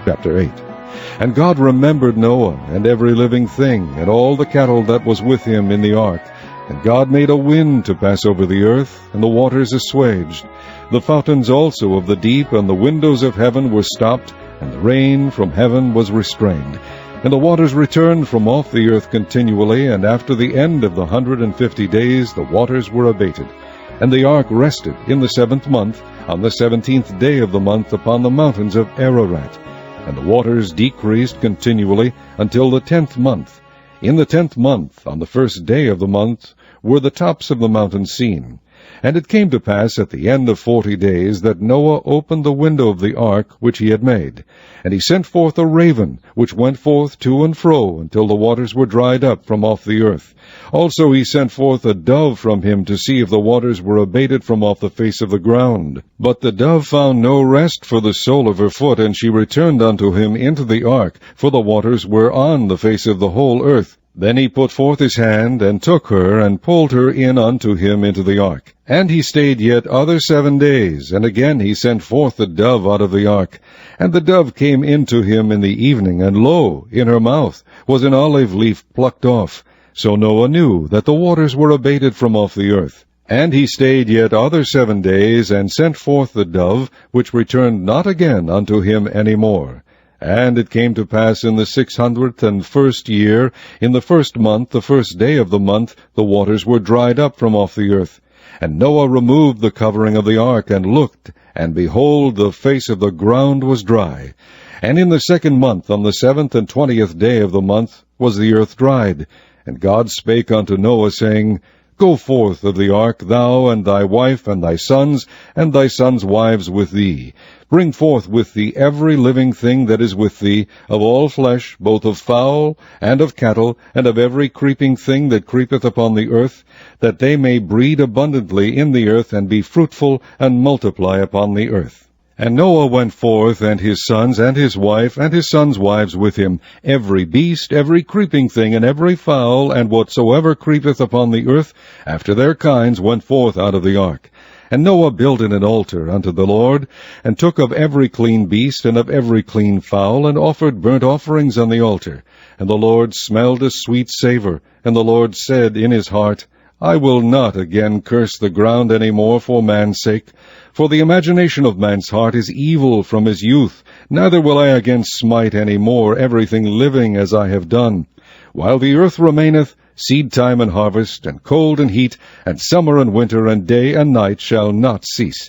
Chapter 8. And God remembered Noah, and every living thing, and all the cattle that was with him in the ark. And God made a wind to pass over the earth, and the waters assuaged. The fountains also of the deep and the windows of heaven were stopped, and the rain from heaven was restrained. And the waters returned from off the earth continually, and after the end of the 150 days the waters were abated. And the ark rested in the 7th month, on the 17th day of the month, upon the mountains of Ararat. And the waters decreased continually until the 10th month. In the 10th month, on the 1st day of the month, were the tops of the mountains seen. And it came to pass at the end of 40 days that Noah opened the window of the ark which he had made. And he sent forth a raven, which went forth to and fro until the waters were dried up from off the earth. Also he sent forth a dove from him to see if the waters were abated from off the face of the ground. But the dove found no rest for the sole of her foot, and she returned unto him into the ark, for the waters were on the face of the whole earth. Then he put forth his hand, and took her, and pulled her in unto him into the ark. And he stayed yet other 7 days, and again he sent forth the dove out of the ark. And the dove came into him in the evening, and lo, in her mouth was an olive leaf plucked off. So Noah knew that the waters were abated from off the earth. And he stayed yet other 7 days, and sent forth the dove, which returned not again unto him any more. And it came to pass in the 601st year, in the 1st month, the 1st day of the month, the waters were dried up from off the earth. And Noah removed the covering of the ark, and looked, and behold, the face of the ground was dry. And in the 2nd month, on the 7th and 20th day of the month, was the earth dried. And God spake unto Noah, saying, Go forth of the ark, thou and thy wife and thy sons wives with thee. Bring forth with thee every living thing that is with thee, of all flesh, both of fowl, and of cattle, and of every creeping thing that creepeth upon the earth, that they may breed abundantly in the earth, and be fruitful, and multiply upon the earth. And Noah went forth, and his sons, and his wife, and his sons' wives with him, every beast, every creeping thing, and every fowl, and whatsoever creepeth upon the earth, after their kinds, went forth out of the ark. And Noah builded an altar unto the Lord, and took of every clean beast, and of every clean fowl, and offered burnt offerings on the altar. And the Lord smelled a sweet savour. And the Lord said in his heart, I will not again curse the ground any more for man's sake, for the imagination of man's heart is evil from his youth, neither will I again smite any more everything living as I have done. While the earth remaineth, seed time and harvest, and cold and heat, and summer and winter, and day and night shall not cease.